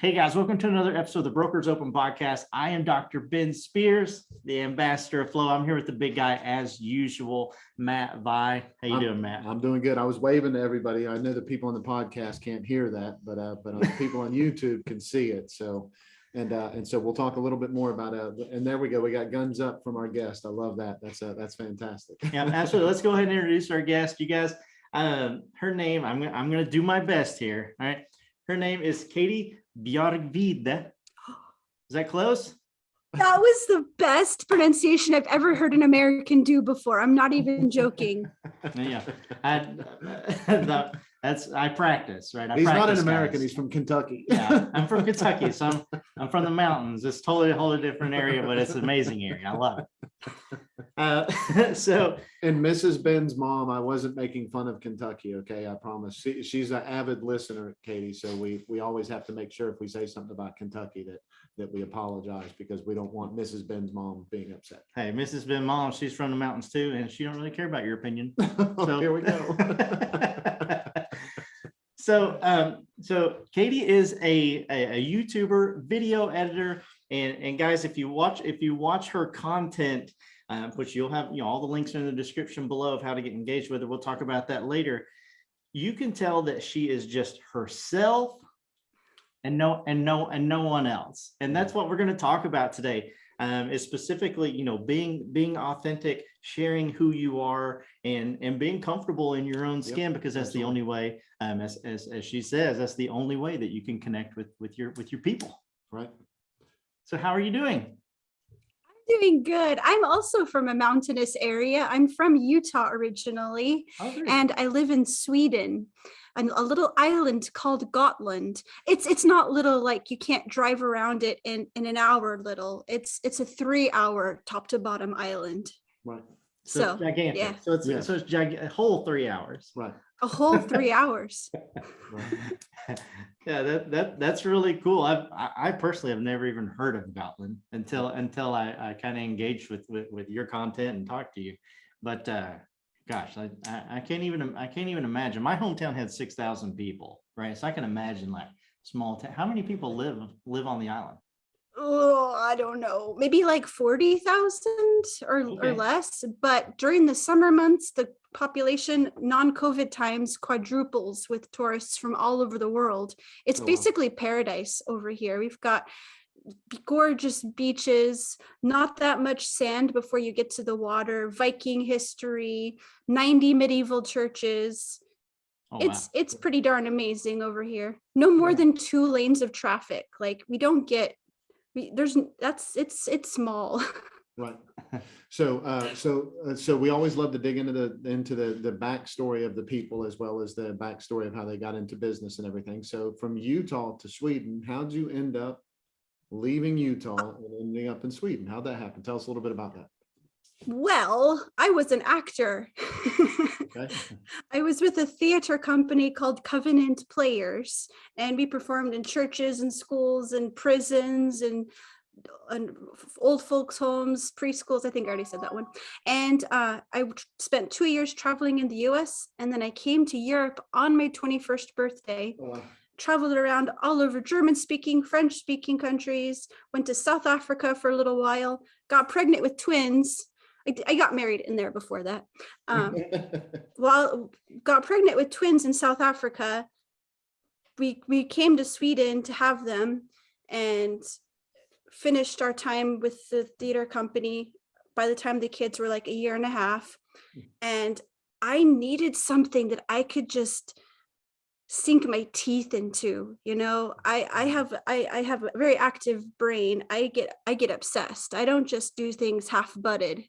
Hey guys, welcome to another episode of the Brokers Open Podcast. I am Dr. Ben Spears, the ambassador of Flow. I'm here with the big guy as usual, Matt Vi. How you doing, Matt? I'm doing good. I was waving to everybody. I know the people on the podcast can't hear that, but the people on YouTube can see it. So, and so we'll talk a little bit more about it. And there we go. We got guns up from our guest. I love that. That's fantastic. Yeah, absolutely. Let's go ahead and introduce our guest. You guys, her name. I'm gonna do my best here. All right. Her name is Kate Bjargvide. Is that close? That was the best pronunciation I've ever heard an American do before. I'm not even joking. Yeah, I practice, right? He's not an American. He's from Kentucky. Yeah, I'm from Kentucky, so I'm from the mountains. It's totally a whole different area, but it's an amazing area. I love it. So, and Mrs. Ben's mom, I wasn't making fun of Kentucky. Okay, I promise. She's an avid listener, Katie. So we always have to make sure if we say something about Kentucky that we apologize, because we don't want Mrs. Ben's mom being upset. Hey, Mrs. Ben's mom, she's from the mountains too, and she don't really care about your opinion. So here we go. So Katie is a YouTuber, video editor, and guys, if you watch her content, which you'll have, all the links are in the description below of how to get engaged with her. We'll talk about that later. You can tell that she is just herself and no one else. And that's what we're going to talk about today. Is specifically, being authentic, sharing who you are, and being comfortable in your own skin, because that's the only way, as she says, that's the only way that you can connect with your people. Right. So how are you doing? I'm doing good. I'm also from a mountainous area. I'm from Utah originally, and I live in Sweden, a little island called Gotland. It's not little, like you can't drive around it in an hour little. It's a 3-hour top to bottom island. Right. So it's gigantic. Yeah. So it's a whole 3 hours. Right. A whole 3 hours. Right. Yeah, that's really cool. I personally have never even heard of Gotland until I kind of engaged with your content and talked to you. But gosh, I can't even imagine. My hometown had 6,000 people, right? So I can imagine like small town. How many people live on the island? Oh, I don't know, maybe like 40,000 or less. But during the summer months, the population, non-COVID times, quadruples with tourists from all over the world. It's basically paradise over here. We've got gorgeous beaches, not that much sand before you get to the water, Viking history, 90 medieval churches. It's pretty darn amazing over here. No more than 2 lanes of traffic. Like it's small. Right. So we always love to dig into the backstory of the people, as well as the backstory of how they got into business and everything. So from Utah to Sweden, how'd you end up leaving Utah and ending up in Sweden? How'd that happen? Tell us a little bit about that. Well, I was an actor. Okay. I was with a theater company called Covenant Players, and we performed in churches and schools and prisons and old folks' homes, preschools. I think I already said that one. And I spent 2 years traveling in the US, and then I came to Europe on my 21st birthday. Oh, wow. Traveled around all over German-speaking, French-speaking countries, went to South Africa for a little while, got pregnant with twins. I got married in there before that. Got pregnant with twins in South Africa. We came to Sweden to have them and finished our time with the theater company by the time the kids were like 1.5 years. And I needed something that I could just sink my teeth into. I have a very active brain. I get obsessed. I don't just do things half-butted.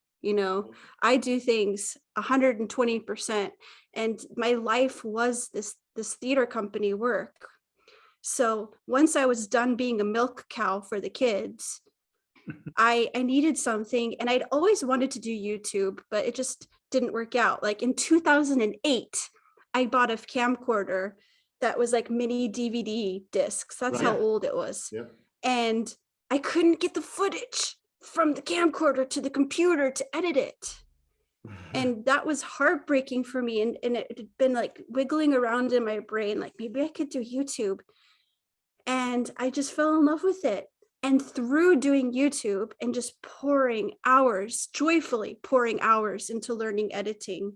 I do things 120%, and my life was this theater company work. So once I was done being a milk cow for the kids, I needed something, and I'd always wanted to do YouTube, but it just didn't work out. Like in 2008, I bought a camcorder that was like mini DVD discs. That's how old it was. Yep. And I couldn't get the footage from the camcorder to the computer to edit it. And that was heartbreaking for me. And it had been like wiggling around in my brain, like maybe I could do YouTube. And I just fell in love with it. And through doing YouTube and just pouring hours, joyfully pouring hours into learning editing,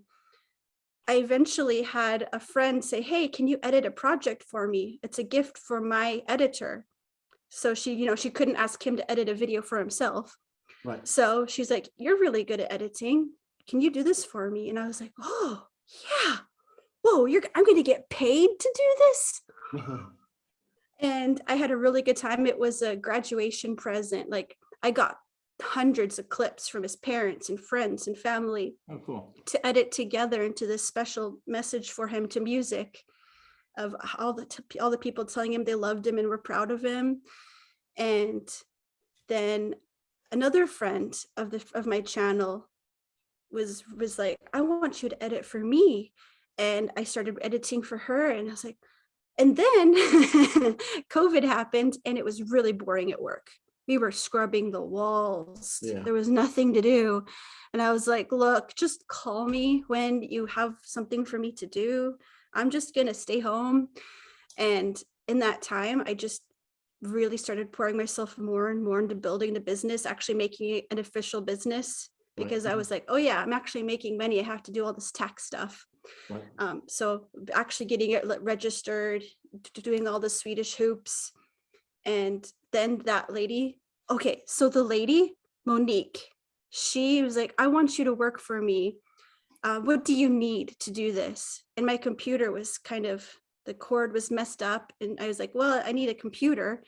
I eventually had a friend say, hey, can you edit a project for me? It's a gift for my editor. So she, she couldn't ask him to edit a video for himself. Right. So she's like, you're really good at editing. Can you do this for me? And I was like, oh, yeah. Whoa, I'm going to get paid to do this. And I had a really good time. It was a graduation present. Like, I got hundreds of clips from his parents and friends and family Oh, cool. to edit together into this special message for him to music of all the people telling him they loved him and were proud of him. And then another friend of my channel was like, I want you to edit for me. And I started editing for her, and I was like, and then COVID happened, and it was really boring at work. We were scrubbing the walls. Yeah. There was nothing to do. And I was like, look, just call me when you have something for me to do. I'm just going to stay home. And in that time, I just really started pouring myself more and more into building the business, actually making it an official business, because I was like, oh yeah, I'm actually making money. I have to do all this tax stuff. Right. So actually getting it registered, doing all the Swedish hoops. And then that lady, okay, so the lady, Monique, she was like, I want you to work for me. What do you need to do this? And my computer was the cord was messed up. And I was like, well, I need a computer.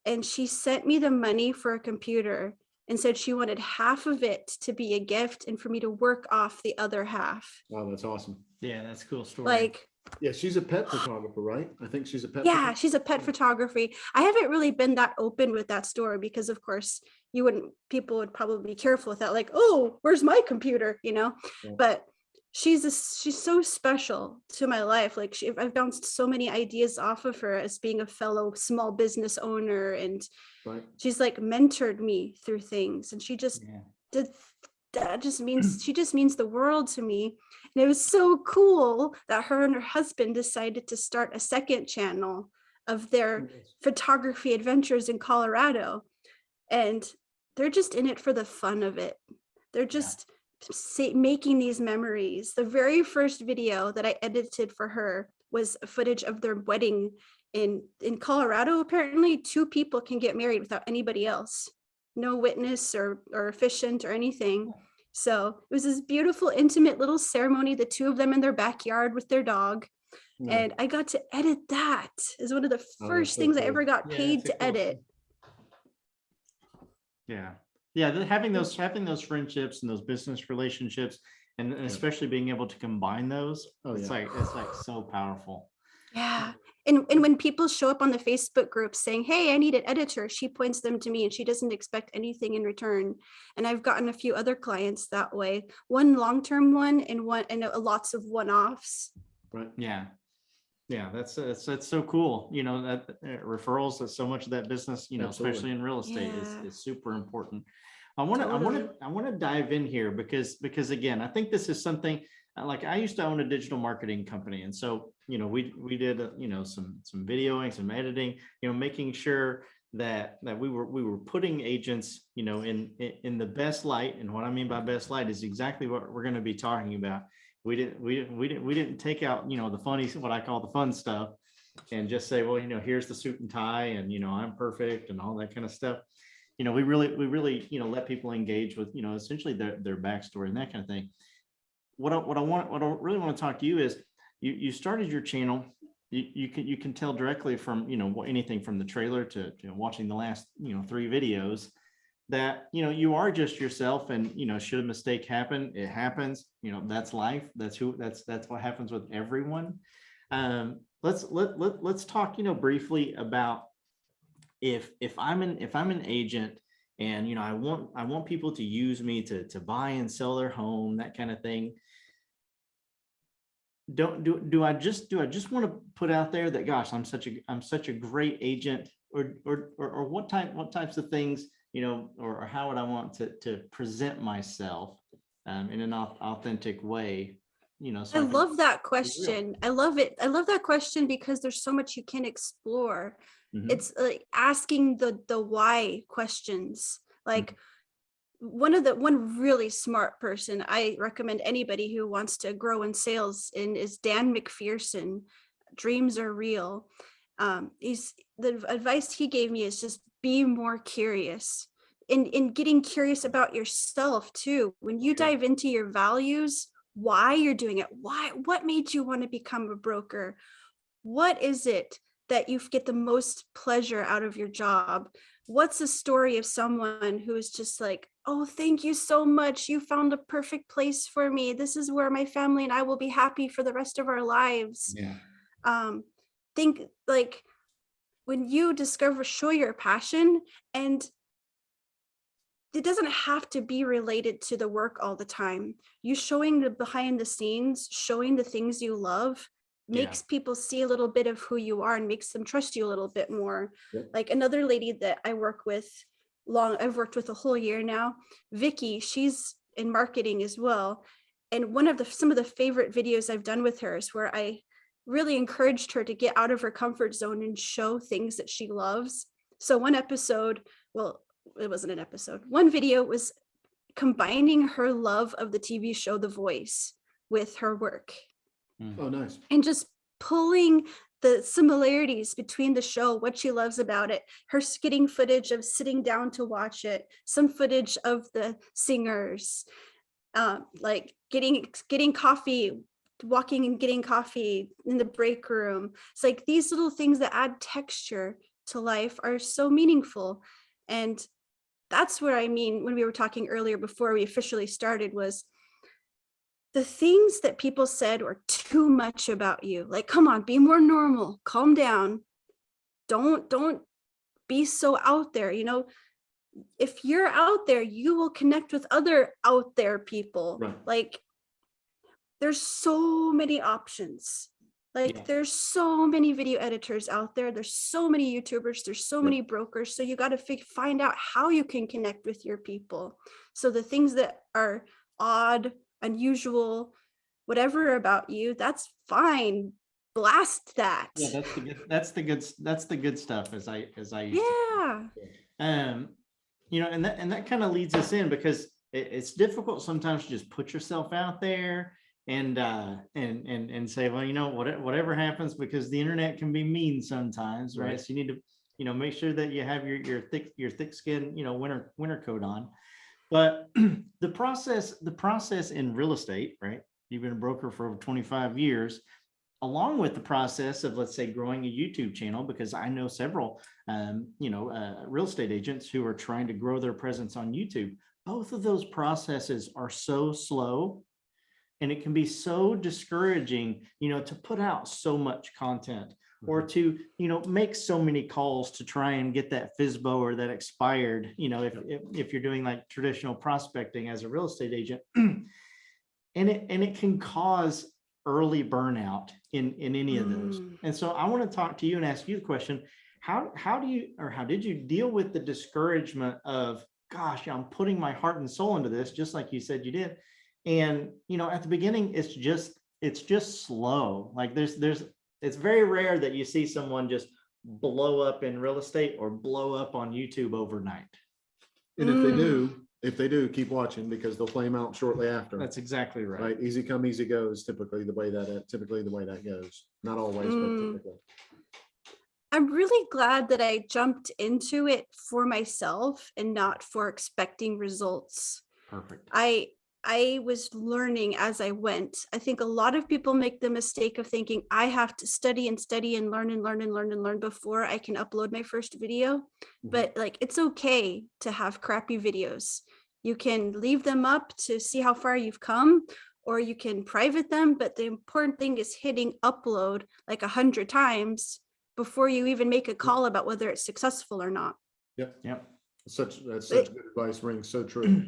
And she sent me the money for a computer and said she wanted half of it to be a gift and for me to work off the other half. Wow, that's awesome. Yeah, that's a cool story. Like, Yeah, she's a pet photographer, right? I think she's a pet. yeah, she's a pet photography. I haven't really been that open with that story because, of course, people would probably be careful with that. Like, oh, where's my computer? Yeah. But she's so special to my life. Like, I've bounced so many ideas off of her as being a fellow small business owner, and Right. she's like mentored me through things, and she just did. That just means she just means the world to me. And it was so cool that her and her husband decided to start a second channel of their photography adventures in Colorado. And they're just in it for the fun of it. They're just making these memories. The very first video that I edited for her was footage of their wedding in Colorado. Apparently 2 people can get married without anybody else. No witness or officiant or anything. So it was this beautiful, intimate little ceremony, the 2 of them in their backyard with their dog. Yeah. And I got to edit that as one of the first so things I cool. ever got paid to edit. Yeah. Having those friendships and those business relationships, and especially being able to combine those, it's like so powerful. Yeah. And when people show up on the Facebook group saying, hey, I need an editor, she points them to me and she doesn't expect anything in return. And I've gotten a few other clients that way, one long-term one and lots of one-offs. Right. Yeah. That's so cool. That referrals, that so much of that business, Absolutely. especially in real estate is super important. I want to dive in here because again, I think this is something like I used to own a digital marketing company. And so, we did, some videoing, some editing, making sure that we were putting agents, in the best light. And what I mean by best light is exactly what we're going to be talking about. We didn't take out, the funny, what I call the fun stuff, and just say, well, here's the suit and tie, and, I'm perfect and all that kind of stuff. We really, let people engage with, essentially their backstory and that kind of thing. What I really want to talk to you is you started your channel. You can tell directly from, anything from the trailer to watching the last, 3 videos that, you are just yourself, and, should a mistake happen, it happens, that's life. That's what happens with everyone. Let's talk, briefly about if I'm an agent and, I want people to use me to buy and sell their home, that kind of thing. Do I just want to put out there that, gosh, I'm such a great agent, or what types of things, or how would I want to present myself in an authentic way so I can love that be real. question. I love it. I love that question because there's so much you can explore. Mhm. It's like asking the why questions. Like one really smart person I recommend anybody who wants to grow in sales in is Dan McPherson. Dreams are real. He's the advice he gave me is just be more curious. In getting curious about yourself too. When you Sure. dive into your values, why you're doing it, what made you want to become a broker? What is it that you get the most pleasure out of your job? What's the story of someone who is just like, oh, thank you so much. You found a perfect place for me. This is where my family and I will be happy for the rest of our lives. Yeah. Think like when you show your passion, and it doesn't have to be related to the work all the time. You showing the behind the scenes, showing the things you love makes people see a little bit of who you are and makes them trust you a little bit more. Yep. Like another lady that I work with I've worked with a whole year now, Vicky, she's in marketing as well. And some of the favorite videos I've done with her is where I really encouraged her to get out of her comfort zone and show things that she loves. So one episode, well, it wasn't an episode. One video was combining her love of the TV show The Voice with her work Oh, nice. and just pulling the similarities between the show, what she loves about it, her getting footage of sitting down to watch it, some footage of the singers, like getting coffee, walking and getting coffee in the break room. It's like these little things that add texture to life are so meaningful. And that's what I mean when we were talking earlier before we officially started was the things that people said were too much about you. Like, come on, be more normal, calm down. Don't be so out there. If you're out there, you will connect with other out there people. Right. Like there's so many options. Like Yeah. there's so many video editors out there. There's so many YouTubers. There's so many brokers. So you got to find out how you can connect with your people. So the things that are odd, unusual, whatever about you, that's fine. Blast that. Yeah, that's the good stuff as I used to. Yeah. And that kind of leads us in because it's difficult sometimes to just put yourself out there and say, well, whatever happens, because the internet can be mean sometimes, right? So you need to, make sure that you have your thick skin, winter coat on. But the process in real estate, right? You've been a broker for over 25 years, along with the process of, let's say, growing a YouTube channel, because I know several, real estate agents who are trying to grow their presence on YouTube. Both of those processes are so slow, and it can be so discouraging, to put out so much content or to, make so many calls to try and get that FSBO or that expired, if you're doing like traditional prospecting as a real estate agent. And it can cause early burnout in any of those. And so I want to talk to you and ask you the question, how did you deal with the discouragement of, gosh, I'm putting my heart and soul into this, just like you said you did. And, at the beginning, it's just slow. Like it's very rare that you see someone just blow up in real estate or blow up on YouTube overnight. And if they do, keep watching, because they'll flame out shortly after. That's exactly right. Right. Easy come, easy goes. Typically the way that goes. Not always, but typically. I'm really glad that I jumped into it for myself and not for expecting results. Perfect. I was learning as I went. I think a lot of people make the mistake of thinking I have to study and learn before I can upload my first video. But like, it's okay to have crappy videos. You can leave them up to see how far you've come, or you can private them. But the important thing is hitting upload like 100 times before you even make a call about whether it's successful or not. Yep. That's such good advice. Rings so true.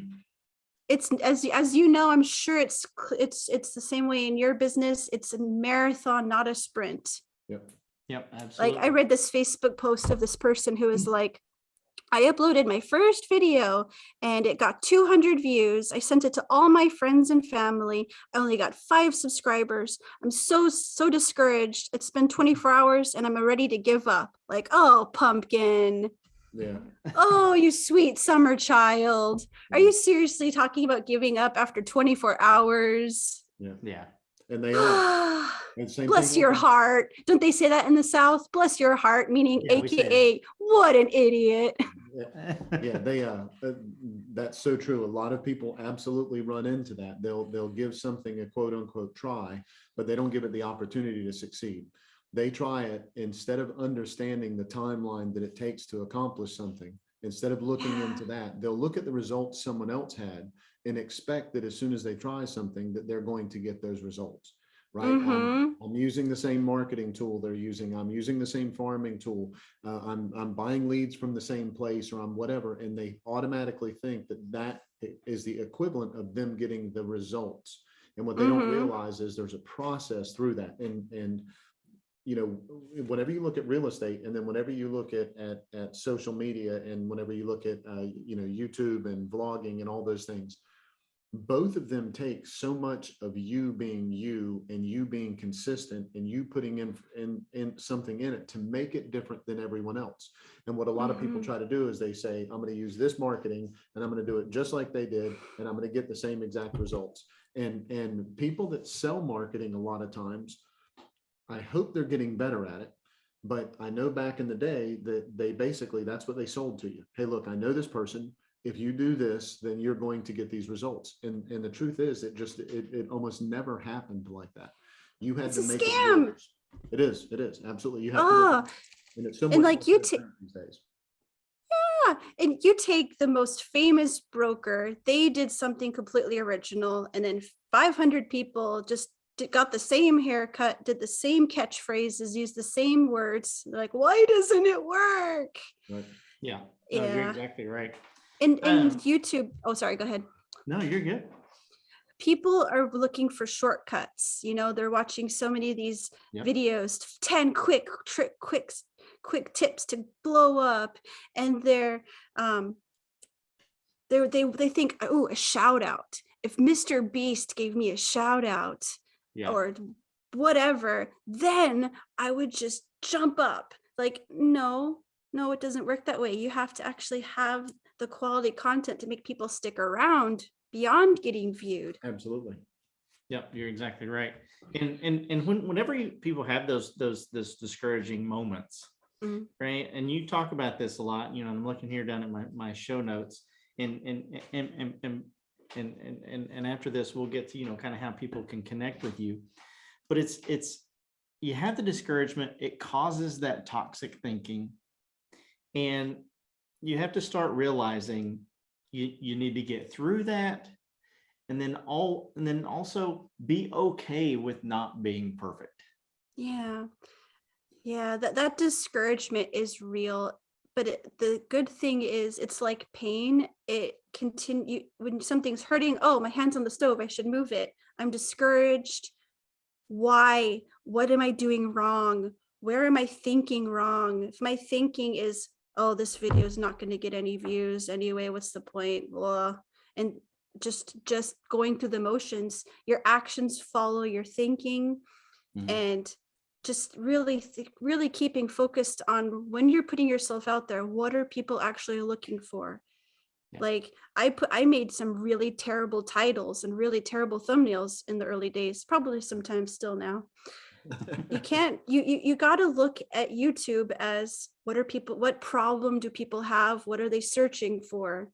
It's as you know, I'm sure it's the same way in your business. It's a marathon, not a sprint. Yep. Absolutely. Like I read this Facebook post of this person who was like, I uploaded my first video and it got 200 views. I sent it to all my friends and family. I only got 5 subscribers. I'm so discouraged. It's been 24 hours and I'm ready to give up. Like, oh, pumpkin. Yeah. Oh, you sweet summer child. Are you seriously talking about giving up after 24 hours? Yeah. And they are. And same Bless thing your happened- heart. Don't they say that in the South? Bless your heart, meaning Yeah, we say it. AKA, what an idiot. Yeah, that's so true. A lot of people absolutely run into that. They'll give something a quote unquote try, but they don't give it the opportunity to succeed. They try it instead of understanding the timeline that it takes to accomplish something. Instead of looking into that, they'll look at the results someone else had and expect that as soon as they try something that they're going to get those results. Right. I'm using the same marketing tool they're using. I'm using the same farming tool. I'm buying leads from the same place, or I'm whatever. And they automatically think that that is the equivalent of them getting the results. And what they don't realize is there's a process through that. And you know, whenever you look at real estate, and then whenever you look at social media, and whenever you look at you know, YouTube and vlogging and all those things, both of them take so much of you being you, and you being consistent, and you putting in something in it to make it different than everyone else. And what a lot of people try to do is they say, I'm going to use this marketing and I'm going to do it just like they did, and I'm going to get the same exact results. And people that sell marketing, a lot of times, I hope they're getting better at it. But I know back in the day that they basically, that's what they sold to you. Hey, look, I know this person. If you do this, then you're going to get these results. And the truth is, it almost never happened like that. You had It's to a make scam. it yours. It is absolutely. You have to, and it's so much like more you transparent these days. and you take the most famous broker, they did something completely original, and then 500 people just got the same haircut, did the same catchphrases, used the same words. They're like, why doesn't it work? Right. Yeah. No, you're Yeah. exactly right. And YouTube, oh, sorry, go ahead. No, you're good. People are looking for shortcuts. You know, they're watching so many of these videos, 10 quick tips to blow up, and they think, oh, a shout out. If Mr. Beast gave me a shout out or whatever, then I would just jump up. Like, no, it doesn't work that way. You have to actually have the quality content to make people stick around beyond getting viewed. Absolutely. Yep, you're exactly right. And whenever people have those discouraging moments, right? And you talk about this a lot. You know, I'm looking here down at my show notes, and after this, we'll get to, you know, kind of how people can connect with you. But it's you have the discouragement. It causes that toxic thinking, and you have to start realizing you need to get through that. And then also be okay with not being perfect. Yeah, that discouragement is real, but the good thing is, it's like pain. It continue when something's hurting. Oh, my hand's on the stove, I should move it. I'm discouraged. Why? What am I doing wrong? Where am I thinking wrong? If my thinking is, oh, this video is not going to get any views anyway, what's the point? Blah. And just going through the motions, your actions follow your thinking. And just really keeping focused on, when you're putting yourself out there, what are people actually looking for? Like I made some really terrible titles and really terrible thumbnails in the early days, probably sometimes still now. You can't, you got to look at YouTube as, what problem do people have? What are they searching for?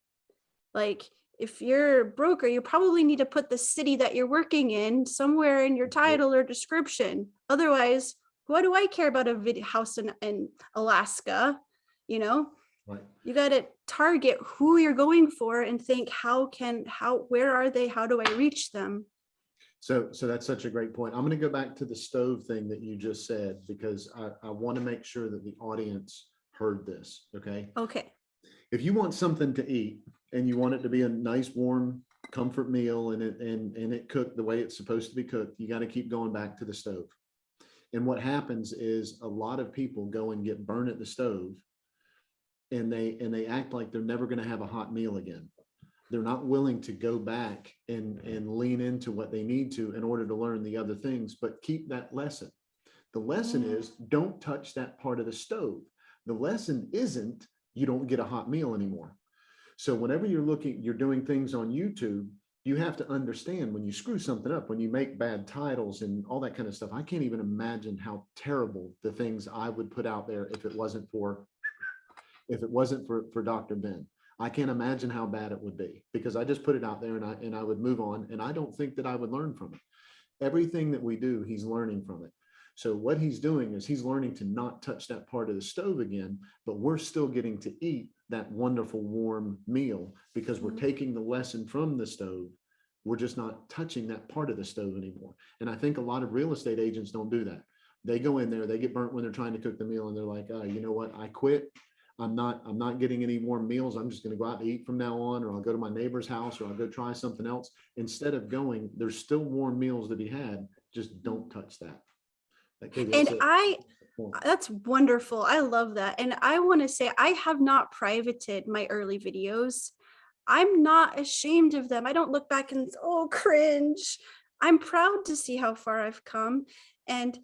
Like, if you're a broker, you probably need to put the city that you're working in somewhere in your title or description. Otherwise, what do I care about a video house in Alaska? You know, Right. You got to target who you're going for and think, where are they? How do I reach them? So that's such a great point. I'm going to go back to the stove thing that you just said, because I want to make sure that the audience heard this. Okay. Okay. If you want something to eat and you want it to be a nice, warm, comfort meal, and it cooked the way it's supposed to be cooked, you got to keep going back to the stove. And what happens is, a lot of people go and get burned at the stove, and they act like they're never going to have a hot meal again. They're not willing to go back and lean into what they need to in order to learn the other things, but keep that lesson. The lesson is don't touch that part of the stove. The lesson isn't you don't get a hot meal anymore. So whenever you're doing things on YouTube, you have to understand when you screw something up, when you make bad titles and all that kind of stuff. I can't even imagine how terrible the things I would put out there if it wasn't for Dr. Ben. I can't imagine how bad it would be, because I just put it out there and I would move on, and I don't think that I would learn from it. Everything that we do, he's learning from it. So what he's doing is he's learning to not touch that part of the stove again, but we're still getting to eat that wonderful warm meal because we're taking the lesson from the stove. We're just not touching that part of the stove anymore. And I think a lot of real estate agents don't do that. They go in there, they get burnt when they're trying to cook the meal, and they're like, oh, you know what? I quit. I'm not getting any warm meals. I'm just going to go out to eat from now on, or I'll go to my neighbor's house, or I'll go try something else. Instead of going, there's still warm meals to be had. Just don't touch that. That's wonderful. I love that. And I want to say, I have not privated my early videos. I'm not ashamed of them. I don't look back and, oh, cringe. I'm proud to see how far I've come. And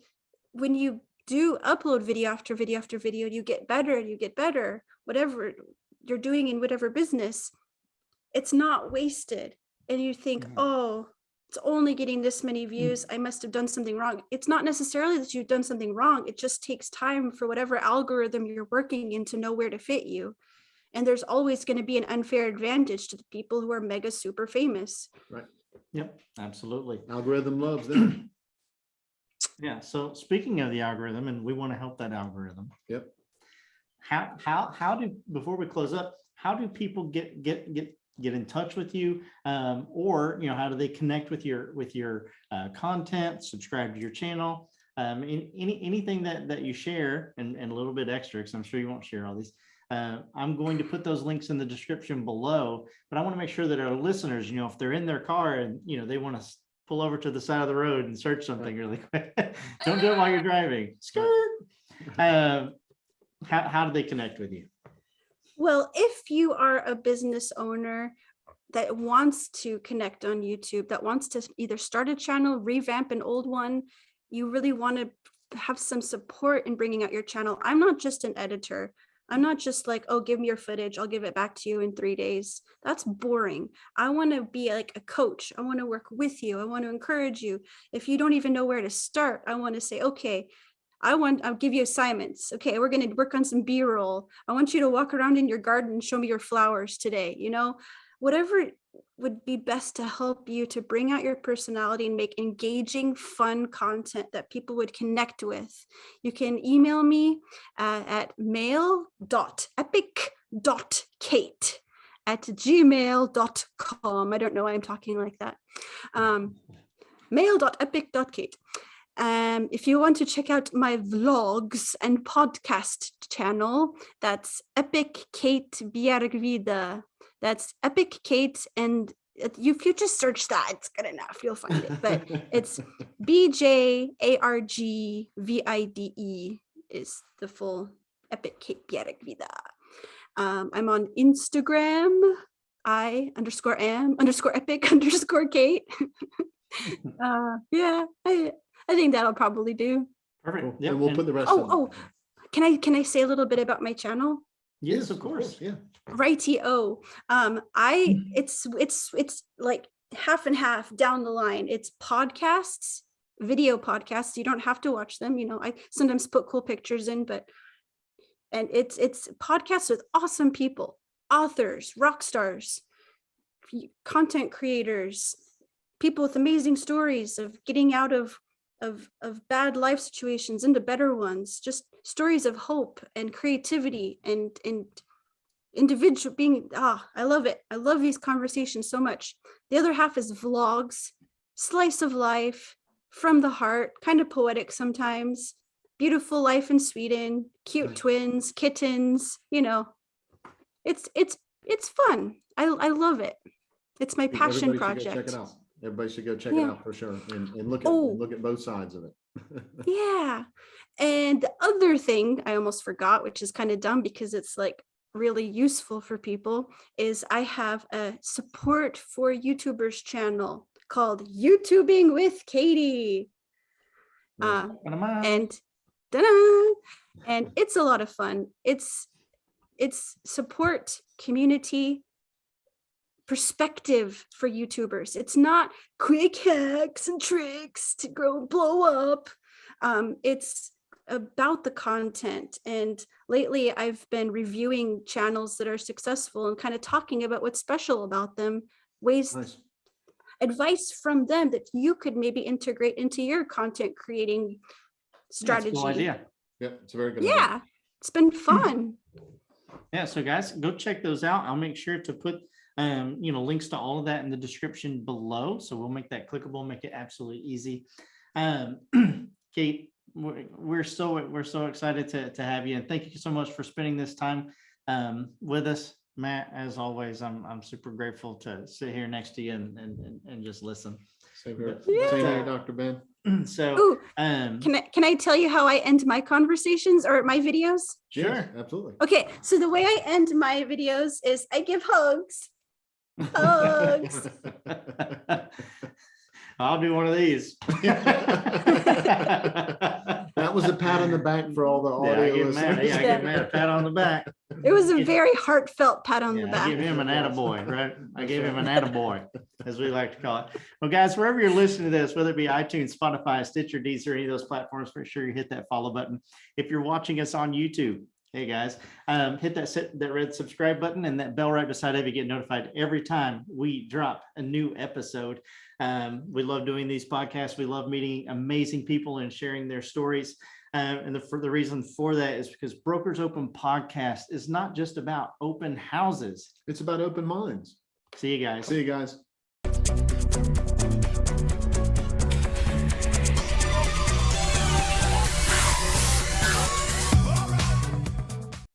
when you do upload video after video after video, you get better and you get better. Whatever you're doing in whatever business, it's not wasted. And you think, oh, it's only getting this many views. I must have done something wrong. It's not necessarily that you've done something wrong. It just takes time for whatever algorithm you're working in to know where to fit you. And there's always going to be an unfair advantage to the people who are mega super famous. Right. Yep, absolutely. Algorithm loves them. Yeah. So speaking of the algorithm, and we want to help that algorithm. Yep. How do, before we close up, how do people get in touch with you, or how do they connect with your content, subscribe to your channel, anything that you share, and a little bit extra, because I'm sure you won't share all these. I'm going to put those links in the description below, but I want to make sure that our listeners, if they're in their car and they want to pull over to the side of the road and search something really quick, don't do it while you're driving. Skirt. How do they connect with you? Well, if you are a business owner that wants to connect on YouTube, that wants to either start a channel, revamp an old one, you really want to have some support in bringing out your channel. I'm not just an editor. I'm not just like, oh, give me your footage, I'll give it back to you in 3 days. That's boring. I want to be like a coach. I want to work with you. I want to encourage you. If you don't even know where to start, I want to say, okay, I'll give you assignments. Okay, we're going to work on some B-roll. I want you to walk around in your garden and show me your flowers today. Whatever would be best to help you to bring out your personality and make engaging, fun content that people would connect with. You can email me at mail.epic.kate@gmail.com. I don't know why I'm talking like that. Mail.epic.kate. If you want to check out my vlogs and podcast channel, that's Epic Kate Bjargvide. That's Epic Kate, and if you just search that, it's good enough. You'll find it. But it's BJARGVIDE is the full Epic Kate Bjargvide. I'm on Instagram. I_am_epic_kate. Yeah, I think that'll probably do. Perfect. Cool. Yep. And we'll put the rest. Can I say a little bit about my channel? Yes, of course. Yeah. Rightio. It's like half and half down the line. It's podcasts, video podcasts. You don't have to watch them. I sometimes put cool pictures in, and it's podcasts with awesome people, authors, rock stars, content creators, people with amazing stories of getting out of bad life situations into better ones, just stories of hope and creativity and individual being. I love it. I love these conversations so much. The other half is vlogs, slice of life from the heart, kind of poetic sometimes, beautiful life in Sweden, cute twins, kittens, it's fun. I love it. It's my passion project. Check it out. Everybody should go check it out for sure, and look at both sides of it. Yeah. And the other thing I almost forgot, which is kind of dumb because it's like really useful for people is I have a support for YouTubers channel called YouTubing with Katie. And ta-da! And it's a lot of fun. It's support, community, perspective for YouTubers. It's not quick hacks and tricks to blow up. It's about the content. And lately I've been reviewing channels that are successful and kind of talking about what's special about them, ways, Nice. advice from them that you could maybe integrate into your content creating strategy. That's a cool idea. Yeah, it's a very good idea. Yeah, it's been fun. Yeah, so guys, go check those out. I'll make sure to put links to all of that in the description below. So we'll make that clickable, make it absolutely easy. Kate, we're so excited to have you, and thank you so much for spending this time with us. Matt, as always, I'm super grateful to sit here next to you and just listen. Same here. Yeah. Same here, Dr. Ben. So Ooh, can I tell you how I end my conversations or my videos? sure. Yes, absolutely. Okay, so the way I end my videos is I give hugs. Hugs. I'll do one of these. That was a pat on the back for all the Yeah, I audio give Matt, listeners. I give Matt a pat on the back. It was a very heartfelt pat on the Yeah, I back. give him an attaboy, right? I gave him an attaboy, as we like to call it. Well, guys, wherever you're listening to this, whether it be iTunes, Spotify, Stitcher, Deezer, any of those platforms, make sure you hit that follow button. If you're watching us on YouTube, hey guys, hit that red subscribe button and that bell right beside it to get notified every time we drop a new episode. We love doing these podcasts. We love meeting amazing people and sharing their stories. And the reason for that is because Brokers Open Podcast is not just about open houses. It's about open minds. See you guys. See you guys.